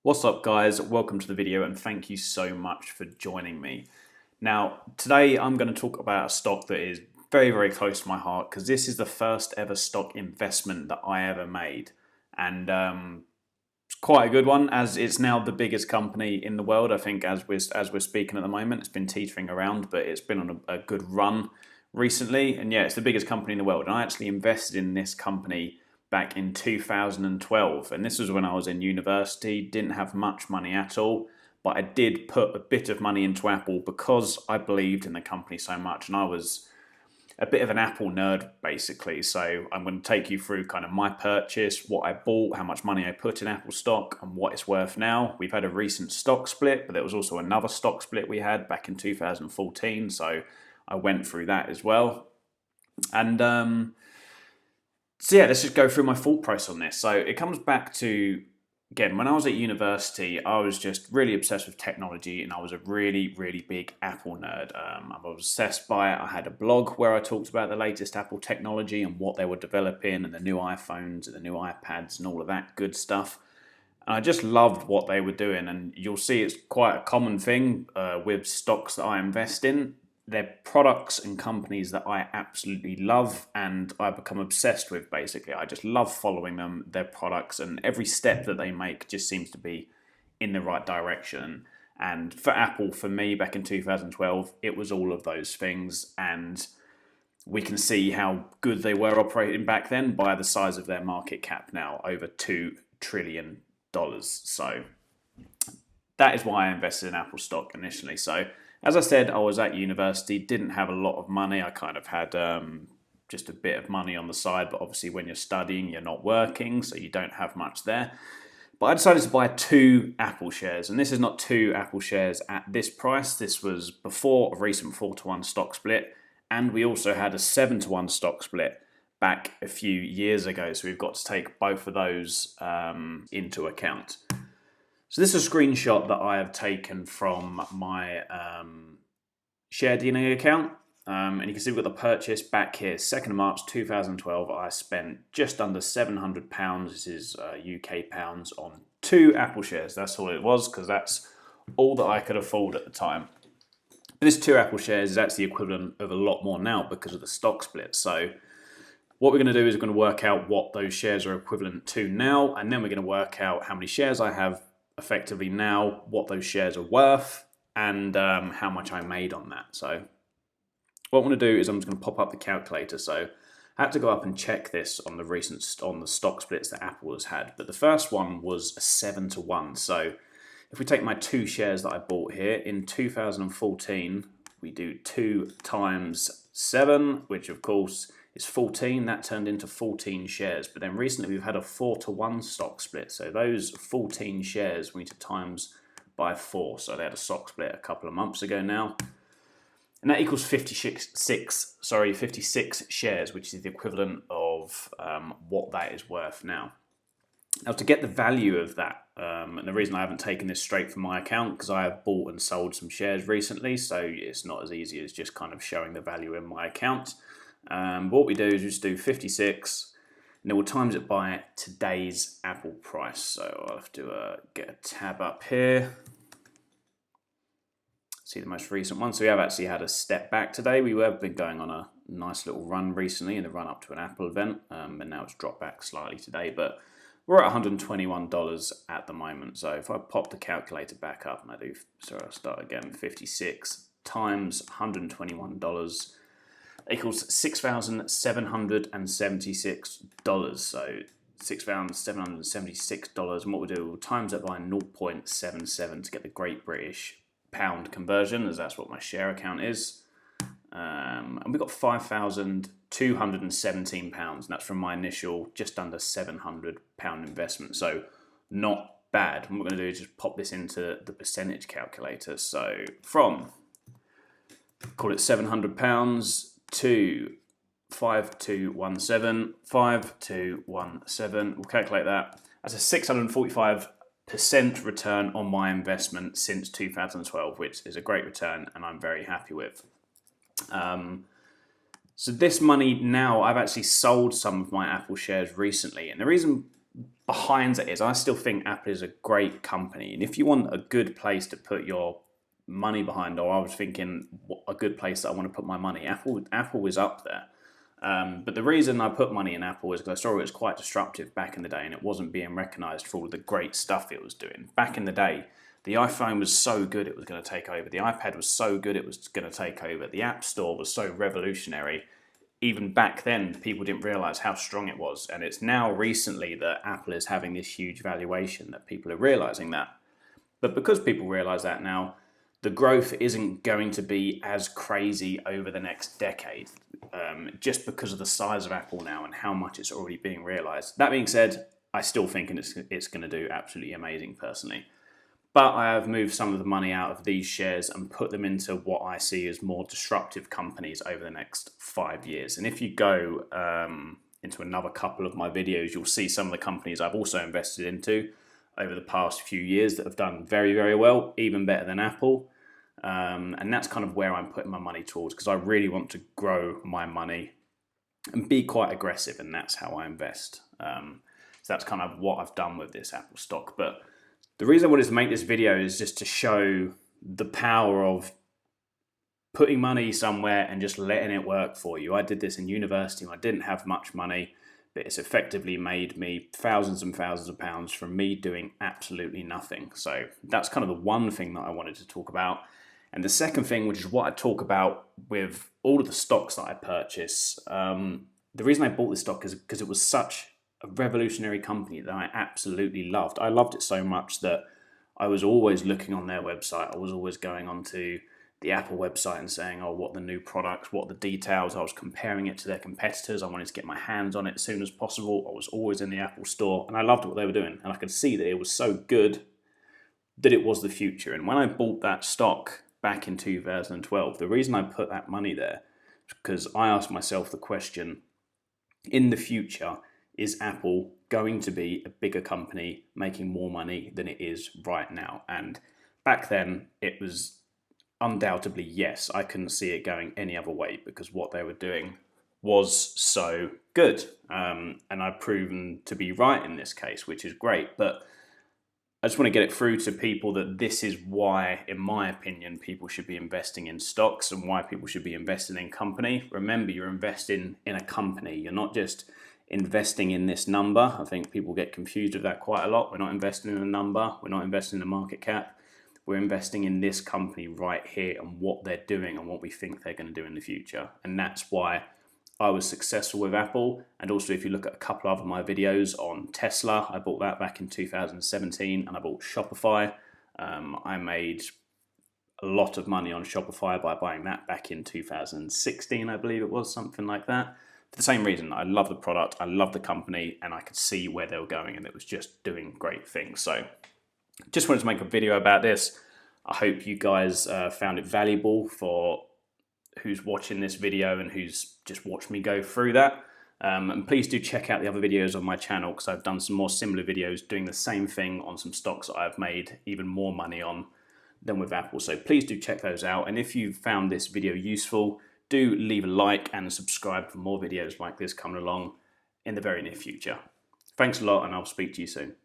What's up, guys? Welcome to the video and thank you so much for joining me. Now, today I'm going to talk about a stock that is very, very close to my heart because this is the first ever stock investment that I ever made. And it's quite a good one as it's now the biggest company in the world. I think as we're speaking at the moment, it's been teetering around, but it's been on a good run recently. And yeah, it's the biggest company in the world. And I actually invested in this company back in 2012. And this was when I was in university, didn't have much money at all, but I did put a bit of money into Apple because I believed in the company so much. And I was a bit of an Apple nerd, basically. So I'm going to take you through kind of my purchase, what I bought, how much money I put in Apple stock, and what it's worth now. We've had a recent stock split, but there was also another stock split we had back in 2014. So I went through that as well. And so yeah, let's just go through my thought process on this. So it comes back to, again, when I was at university, I was just really obsessed with technology and I was a really, really big Apple nerd. I was obsessed by it. I had a blog where I talked about the latest Apple technology and what they were developing and the new iPhones and the new iPads and all of that good stuff. And I just loved what they were doing. And you'll see it's quite a common thing with stocks that I invest in. They're products and companies that I absolutely love and I become obsessed with, basically. I just love following them, their products, and every step that they make just seems to be in the right direction. And for Apple, for me, back in 2012, it was all of those things. And we can see how good they were operating back then by the size of their market cap now, over $2 trillion. So that is why I invested in Apple stock initially. So as I said, I was at university, didn't have a lot of money. I kind of had just a bit of money on the side, but obviously when you're studying, you're not working, so you don't have much there. But I decided to buy 2 Apple shares, and this is not 2 Apple shares at this price. This was before a recent 4-to-1 stock split, and we also had a 7-to-1 stock split back a few years ago, so we've got to take both of those into account. So this is a screenshot that I have taken from my share dealing account. And you can see we've got the purchase back here, 2nd of March 2012. I spent just under £700, this is UK pounds, on 2 Apple shares. That's all it was, because that's all that I could afford at the time. But this 2 Apple shares is actually equivalent of a lot more now because of the stock split. So what we're going to do is we're going to work out what those shares are equivalent to now, and then we're going to work out how many shares I have effectively now, what those shares are worth, and how much I made on that. So what I'm going to do is I'm just going to pop up the calculator. So I had to go up and check this on the stock splits that Apple has had. But the first one was a 7-to-1. So if we take my 2 shares that I bought here in 2014, we do 2 times 7, which of course is 14. That turned into 14 shares. But then recently we've had a 4-to-1 stock split. So those 14 shares we need to times by 4. So they had a stock split a couple of months ago now. And that equals 56 shares, which is the equivalent of what that is worth now. Now, to get the value of that, and the reason I haven't taken this straight from my account, because I have bought and sold some shares recently, so it's not as easy as just kind of showing the value in my account. What we do is just do 56, and then we'll times it by today's Apple price. So I'll have to get a tab up here. See the most recent one. So we have actually had a step back today. We have been going on a nice little run recently in the run up to an Apple event, and now it's dropped back slightly today, but we're at $121 at the moment. So if I pop the calculator back up and I'll start again, 56 times $121 equals $6,776. So $6,776. And what we'll do, we'll times that by 0.77 to get the Great British Pound conversion, as that's what my share account is. And we've got £5,217, and that's from my initial just under £700 investment. So not bad. And what we're going to do is just pop this into the percentage calculator. So from, call it £700 to 5217, we'll calculate that. That's a 645% return on my investment since 2012, which is a great return and I'm very happy with. So this money now, I've actually sold some of my Apple shares recently, and the reason behind it is I still think Apple is a great company. And if you want a good place to put your money behind, or I was thinking a good place that I want to put my money, Apple is up there. But the reason I put money in Apple is because I saw it was quite disruptive back in the day, and it wasn't being recognized for all the great stuff it was doing. Back in the day, the iPhone was so good it was going to take over. The iPad was so good it was going to take over. The App Store was so revolutionary. Even back then, people didn't realize how strong it was. And it's now recently that Apple is having this huge valuation that people are realizing that. But because people realize that now, the growth isn't going to be as crazy over the next decade, just because of the size of Apple now and how much it's already being realized. That being said, I still think it's going to do absolutely amazing personally. But I have moved some of the money out of these shares and put them into what I see as more disruptive companies over the next 5 years. And if you go into another couple of my videos, you'll see some of the companies I've also invested into over the past few years that have done very, very well, even better than Apple. And that's kind of where I'm putting my money towards, because I really want to grow my money and be quite aggressive, and that's how I invest. So that's kind of what I've done with this Apple stock. But the reason I wanted to make this video is just to show the power of putting money somewhere and just letting it work for you. I did this in university when I didn't have much money, but it's effectively made me thousands and thousands of pounds from me doing absolutely nothing. So that's kind of the one thing that I wanted to talk about. And the second thing, which is what I talk about with all of the stocks that I purchase, the reason I bought this stock is because it was such a revolutionary company that I absolutely loved. I loved it so much that I was always looking on their website. I was always going onto the Apple website and saying, oh, what are the new products, what are the details. I was comparing it to their competitors. I wanted to get my hands on it as soon as possible. I was always in the Apple store, and I loved what they were doing. And I could see that it was so good that it was the future. And when I bought that stock back in 2012, the reason I put that money there is because I asked myself the question, in the future, is Apple going to be a bigger company making more money than it is right now? And back then, it was undoubtedly yes. I couldn't see it going any other way because what they were doing was so good. And I've proven to be right in this case, which is great. But I just want to get it through to people that this is why, in my opinion, people should be investing in stocks and why people should be investing in company. Remember, you're investing in a company. You're not just investing in this number. I think people get confused with that quite a lot. We're not investing in a number. We're not investing in a market cap. We're investing in this company right here and what they're doing and what we think they're going to do in the future. And that's why I was successful with Apple. And also, if you look at a couple of my videos on Tesla, I bought that back in 2017, and I bought Shopify. I made a lot of money on Shopify by buying that back in 2016, I believe it was, something like that. For the same reason, I love the product, I love the company, and I could see where they were going, and it was just doing great things. So just wanted to make a video about this. I hope you guys found it valuable for who's watching this video and who's just watched me go through that. And please do check out the other videos on my channel, because I've done some more similar videos doing the same thing on some stocks that I've made even more money on than with Apple. So please do check those out. And if you found this video useful, do leave a like and subscribe for more videos like this coming along in the very near future. Thanks a lot, and I'll speak to you soon.